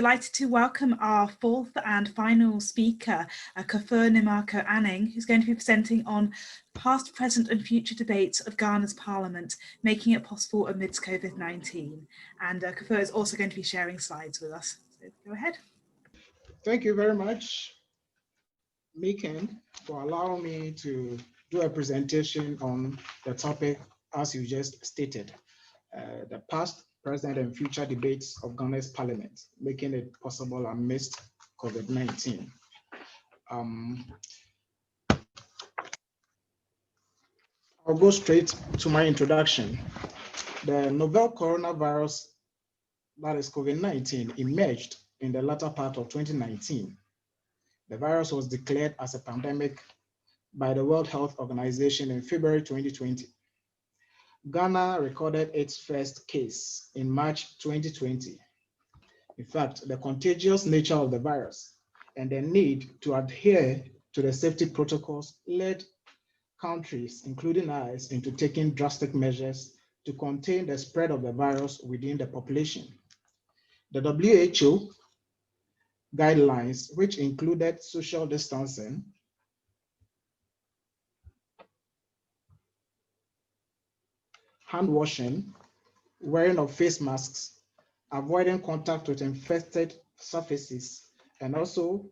delighted to welcome our fourth and final speaker, Kuffour Nimako Anning, who's going to be presenting on past, present and future debates of Ghana's Parliament, making it possible amidst COVID-19. And Kuffour is also going to be sharing slides with us. So go ahead. Thank you very much, Megan, for allowing me to do a presentation on the topic as you just stated, the past, present and future debates of Ghana's Parliament, making it possible amidst COVID-19. I'll go straight to my introduction. The novel coronavirus, that is COVID-19, emerged in the latter part of 2019. The virus was declared as a pandemic by the World Health Organization in February 2020. Ghana recorded its first case in March 2020. In fact, the contagious nature of the virus and the need to adhere to the safety protocols led countries, including ours, into taking drastic measures to contain the spread of the virus within the population. The WHO guidelines, which included social distancing, hand washing, wearing of face masks, avoiding contact with infected surfaces, and also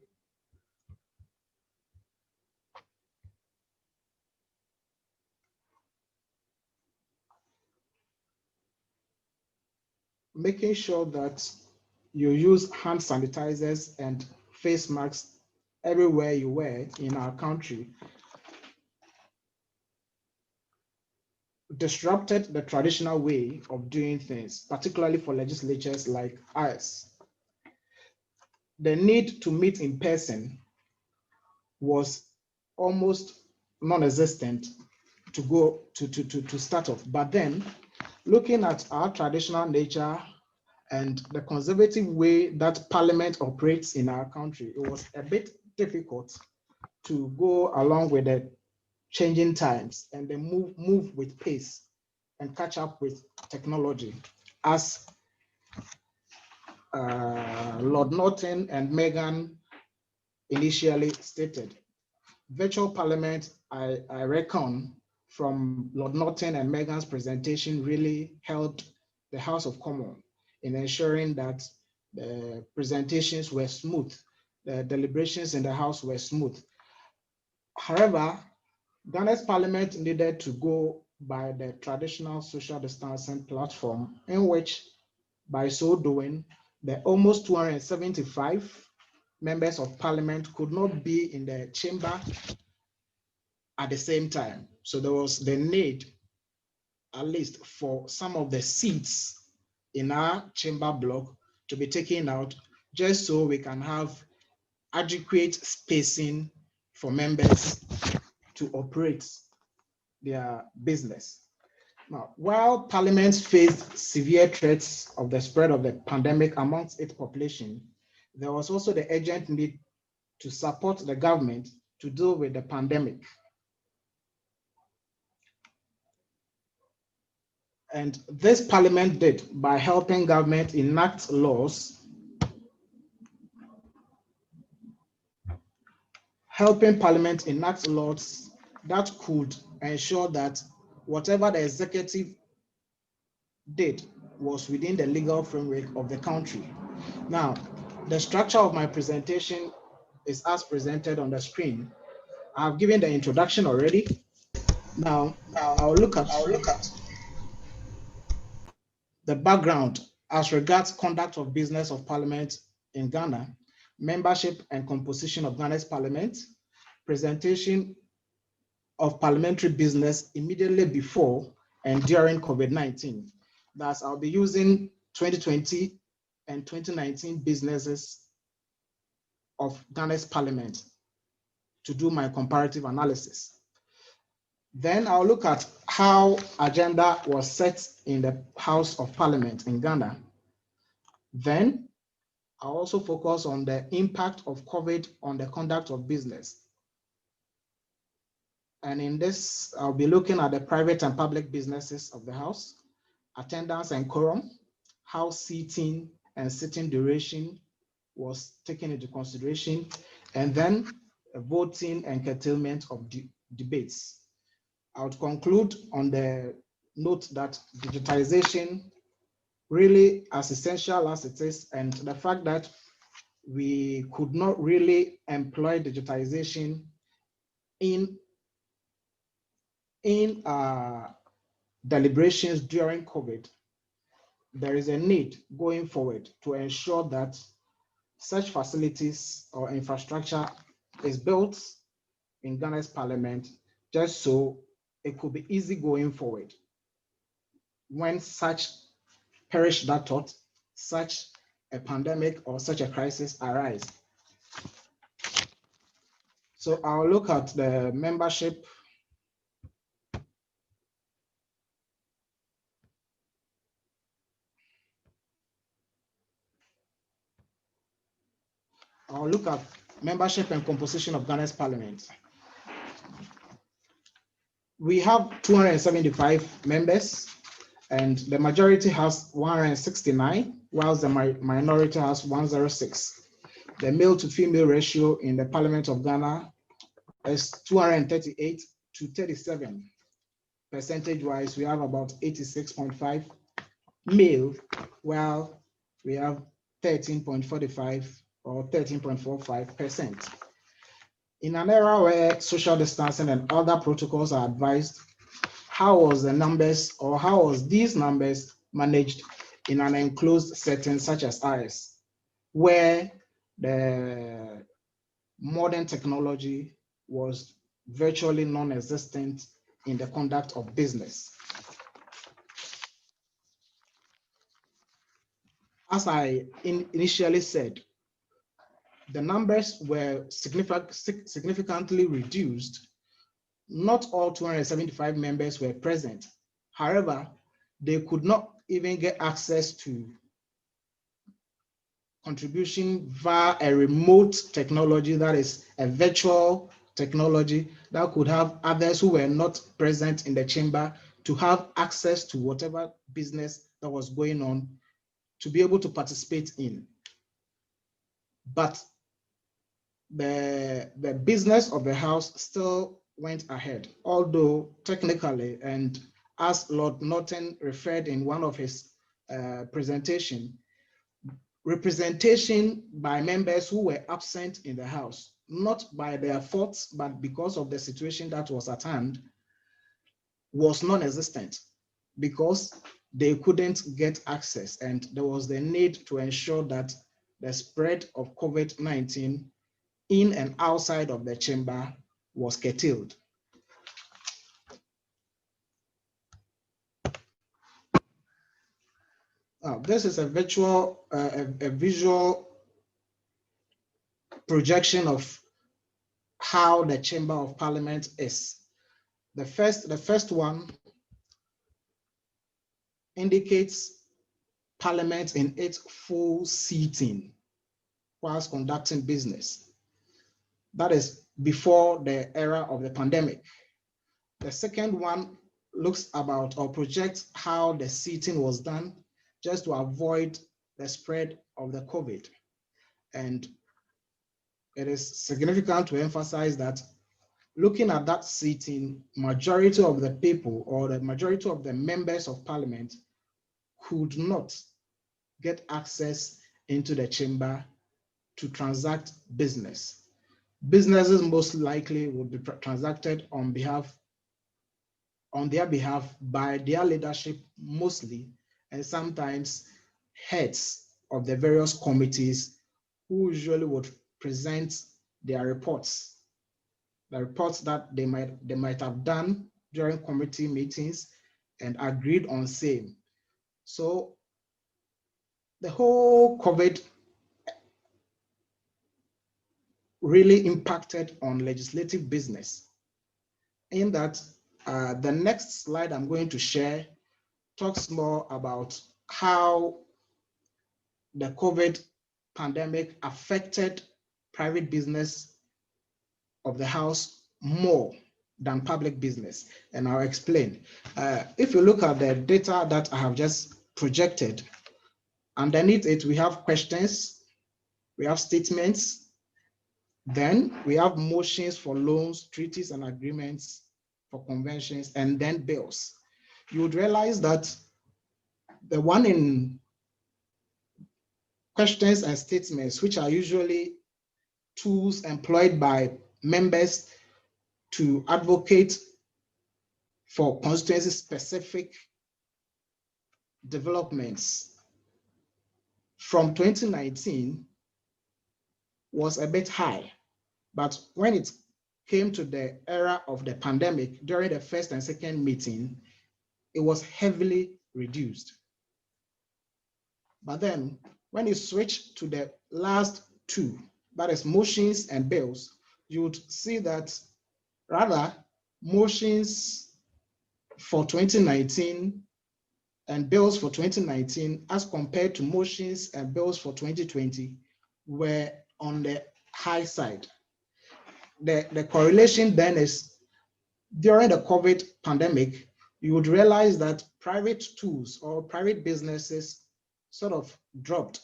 making sure that you use hand sanitizers and face masks everywhere you were in our country, disrupted the traditional way of doing things, particularly for legislatures like ours. The need to meet in person was almost non-existent to start off. But then, looking at our traditional nature and the conservative way that Parliament operates in our country, it was a bit difficult to go along with the changing times and then move with pace and catch up with technology. As Lord Norton and Megan initially stated, virtual Parliament, I reckon, from Lord Norton and Megan's presentation really helped the House of Commons in ensuring that the presentations were smooth, the deliberations in the House were smooth. However, Ghana's Parliament needed to go by the traditional social distancing platform, in which, by so doing, the almost 275 members of Parliament could not be in the chamber at the same time. So there was the need, at least for some of the seats in our chamber block to be taken out, just so we can have adequate spacing for members to operate their business. Now, while Parliament faced severe threats of the spread of the pandemic amongst its population, there was also the urgent need to support the government to deal with the pandemic. And this Parliament did by helping government enact laws, that could ensure that whatever the executive did was within the legal framework of the country. Now, the structure of my presentation is as presented on the screen. I've given the introduction already. Now I'll look at the background as regards conduct of business of Parliament in Ghana, membership and composition of Ghana's Parliament, presentation of parliamentary business immediately before and during COVID-19. Thus, I'll be using 2020 and 2019 businesses of Ghana's Parliament to do my comparative analysis. Then I'll look at how agenda was set in the House of Parliament in Ghana. Then I'll also focus on the impact of COVID on the conduct of business. And in this, I'll be looking at the private and public businesses of the House, attendance and quorum, House seating and sitting duration, was taken into consideration, and then voting and curtailment of debates. I would conclude on the note that digitization, really as essential as it is, and the fact that we could not really employ digitization in deliberations during COVID, there is a need going forward to ensure that such facilities or infrastructure is built in Ghana's parliament, just so it could be easy going forward when such, perish that thought, such a pandemic or such a crisis arise. So I'll look at the membership. I'll look at membership and composition of Ghana's parliament. We have 275 members, and the majority has 169, whilst the minority has 106. The male to female ratio in the Parliament of Ghana is 238 to 37. Percentage-wise, we have about 86.5 male, while we have 13.45 or 13.45%. In an era where social distancing and other protocols are advised, how was the numbers, or how was these numbers managed in an enclosed setting such as ours, where the modern technology was virtually non-existent in the conduct of business? As I initially said, the numbers were significantly reduced. Not all 275 members were present. However, they could not even get access to contribution via a remote technology, that is a virtual technology that could have others who were not present in the chamber to have access to whatever business that was going on to be able to participate in. But the business of the House still went ahead, although technically, and as Lord Norton referred in one of his presentation, representation by members who were absent in the House, not by their faults, but because of the situation that was at hand, was non-existent, because they couldn't get access, and there was the need to ensure that the spread of COVID-19 in and outside of the chamber was curtailed. This is a visual projection of how the Chamber of Parliament is. The first one indicates Parliament in its full seating whilst conducting business. That is before the era of the pandemic. The second one looks about or projects how the seating was done just to avoid the spread of the COVID. And it is significant to emphasize that looking at that seating, majority of the people or the majority of the members of Parliament could not get access into the chamber to transact business. Businesses most likely would be transacted on their behalf by their leadership mostly, and sometimes heads of the various committees who usually would present their reports, the reports that they might have done during committee meetings and agreed on same. So the whole COVID really impacted on legislative business, in that the next slide I'm going to share talks more about how the COVID pandemic affected private business of the House more than public business, and I'll explain. If you look at the data that I have just projected, underneath it we have questions, we have statements, then we have motions for loans, treaties and agreements, for conventions, and then bills. You would realize that the one in questions and statements, which are usually tools employed by members to advocate for constituency-specific developments from 2019 was a bit high. But when it came to the era of the pandemic, during the first and second meeting, it was heavily reduced. But then when you switch to the last two, that is motions and bills, you would see that rather motions for 2019 and bills for 2019 as compared to motions and bills for 2020 were on the high side. The correlation then is during the COVID pandemic, you would realize that private tools or private businesses sort of dropped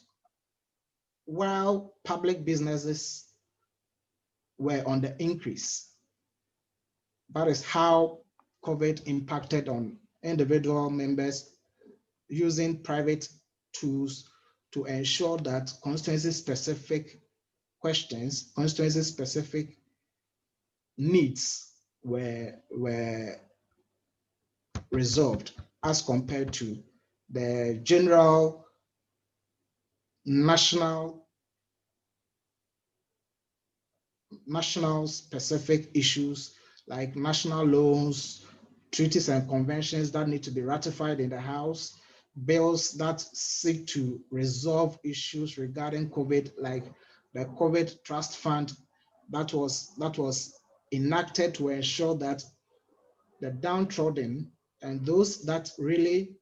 while public businesses were on the increase. That is how COVID impacted on individual members using private tools to ensure that constituency-specific questions, constituency-specific needs were resolved as compared to the general national specific issues like national loans, treaties and conventions that need to be ratified in the House, bills that seek to resolve issues regarding COVID, like the COVID Trust Fund that was enacted to ensure that the downtrodden and those that really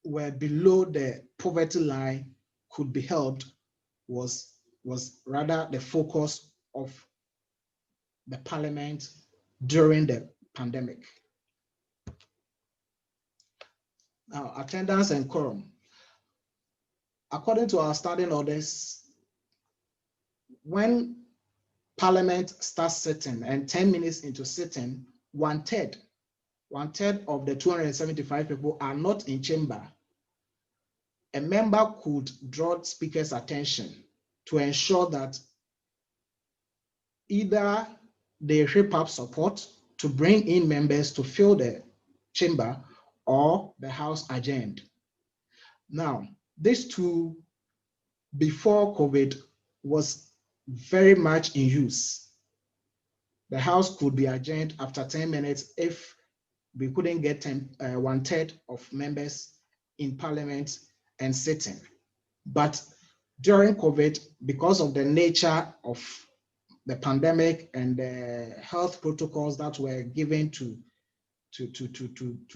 were below the poverty line could be helped was rather the focus of the Parliament during the pandemic. Now, attendance and quorum. According to our standing orders, when Parliament starts sitting and 10 minutes into sitting, one third of the 275 people are not in chamber. A member could draw speaker's attention to ensure that either they whip up support to bring in members to fill the chamber or the House adjourned. Now, this tool before COVID was very much in use. The House could be adjourned after 10 minutes if we couldn't get 1/3 of members in Parliament and sitting. But during COVID, because of the nature of the pandemic and the health protocols that were given to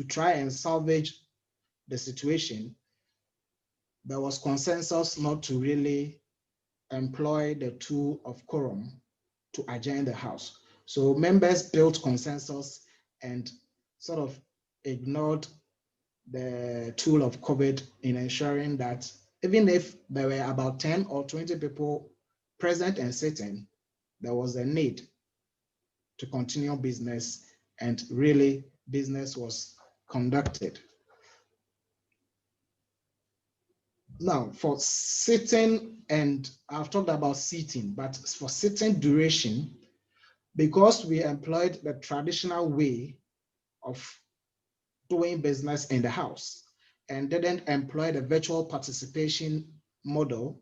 try and salvage the situation, there was consensus not to really employ the tool of quorum to adjourn the House. So members built consensus and sort of ignored the tool of COVID in ensuring that even if there were about 10 or 20 people present and sitting, there was a need to continue business, and really business was conducted. Now, for sitting, and I've talked about seating, but for sitting duration, because we employed the traditional way of doing business in the House and didn't employ the virtual participation model,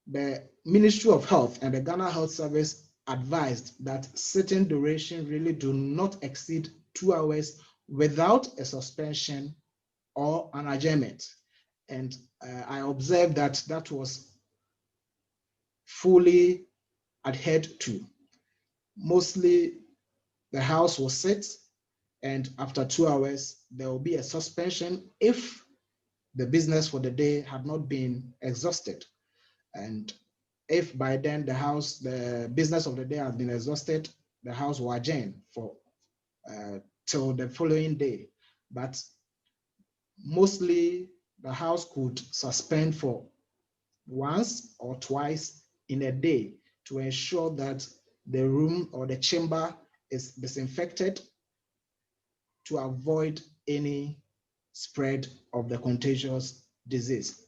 the Ministry of Health and the Ghana Health Service advised that sitting duration really do not exceed 2 hours without a suspension or an adjournment. And I observed that that was fully adhered to. Mostly the House will sit, and after 2 hours, there will be a suspension if the business for the day had not been exhausted. And if by then the business of the day has been exhausted, the House will adjourn for till the following day. But mostly the House could suspend for once or twice in a day to ensure that the room or the chamber is disinfected to avoid any spread of the contagious disease.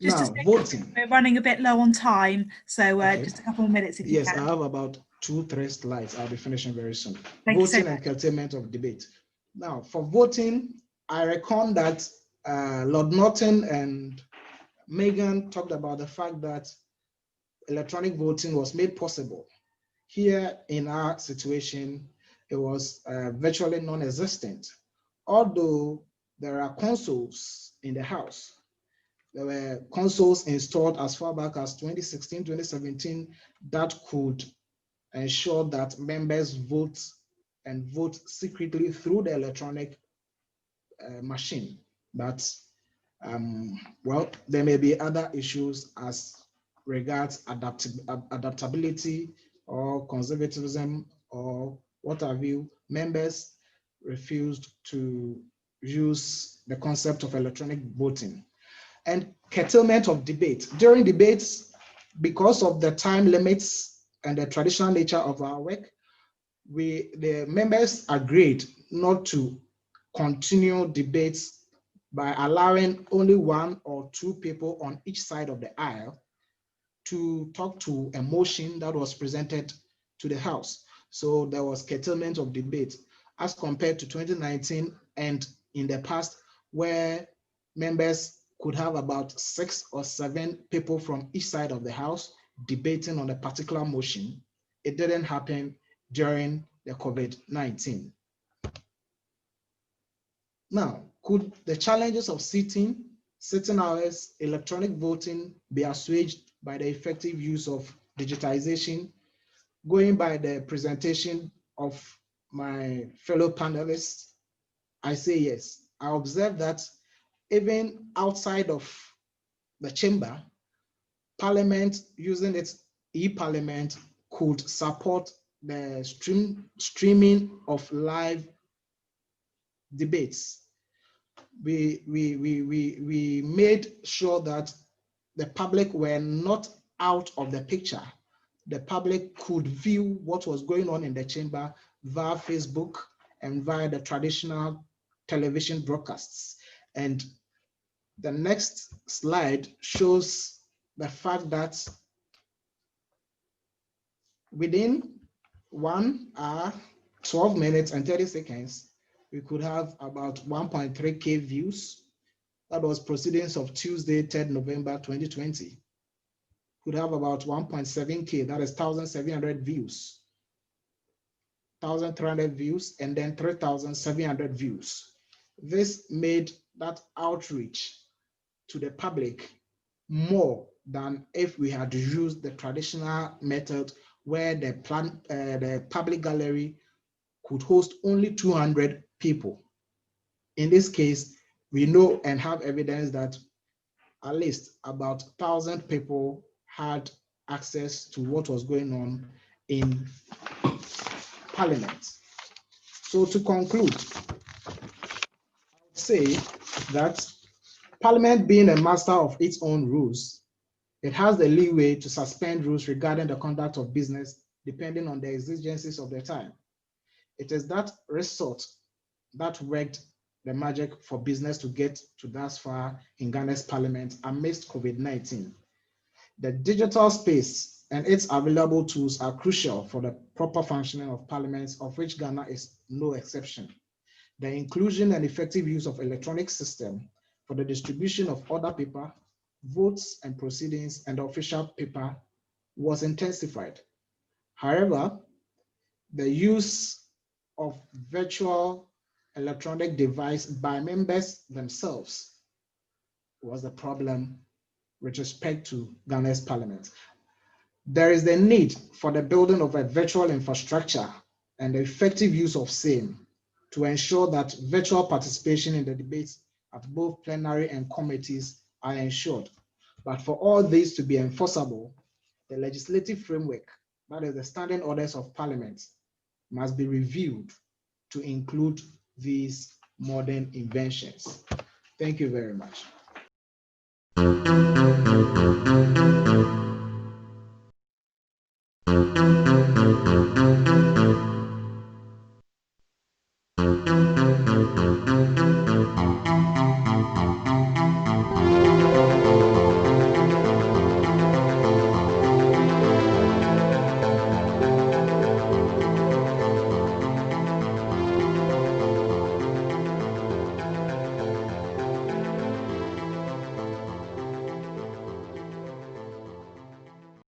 Just Now, to say, voting. we're running a bit low on time, so Okay. just a couple more minutes if you Yes, can. I have about 2-3 slides. I'll be finishing very soon. Thank you so Voting much. and curtailment of debate. Now, for voting, I reckon that Lord Norton and Megan talked about the fact that electronic voting was made possible. Here in our situation, it was virtually non-existent. Although there are consoles in the House, there were consoles installed as far back as 2016, 2017 that could ensure that members vote and vote secretly through the electronic machine. But well, there may be other issues as regards adaptability or conservatism or what have you. Members refused to use the concept of electronic voting. And curtailment of debate. During debates, because of the time limits and the traditional nature of our work, the members agreed not to continue debates by allowing only 1 or 2 people on each side of the aisle to talk to a motion that was presented to the House. So there was curtailment of debate as compared to 2019 and in the past, where members could have about 6 or 7 people from each side of the House debating on a particular motion. It didn't happen during the COVID-19. Now, could the challenges of sitting hours, electronic voting be assuaged by the effective use of digitization? Going by the presentation of my fellow panelists, I say yes. I observe that even outside of the chamber, Parliament using its e-Parliament could support the streaming of live debates. We made sure that the public were not out of the picture. The public could view what was going on in the chamber via Facebook and via the traditional television broadcasts. And the next slide shows the fact that within 1 hour, 12 minutes and 30 seconds, we could have about 1.3K views. That was proceedings of Tuesday, 3rd November 2020. Could have about 1.7K, that is 1,700 views, 1,300 views, and then 3,700 views. This made that outreach to the public more than if we had used the traditional method where the public gallery could host only 200 people. In this case, we know and have evidence that at least about 1,000 people had access to what was going on in Parliament. So to conclude, I would say that Parliament, being a master of its own rules, it has the leeway to suspend rules regarding the conduct of business depending on the exigencies of the time. It is that resort that worked the magic for business to get to thus far in Ghana's Parliament amidst COVID-19. The digital space and its available tools are crucial for the proper functioning of parliaments, of which Ghana is no exception. The inclusion and effective use of electronic system for the distribution of order paper, votes and proceedings, and official paper was intensified. However, the use of virtual electronic device by members themselves was the problem with respect to Ghana's Parliament. There is the need for the building of a virtual infrastructure and the effective use of same to ensure that virtual participation in the debates at both plenary and committees are ensured. But for all this to be enforceable, the legislative framework, that is the standing orders of Parliament, must be reviewed to include these modern inventions. Thank you very much.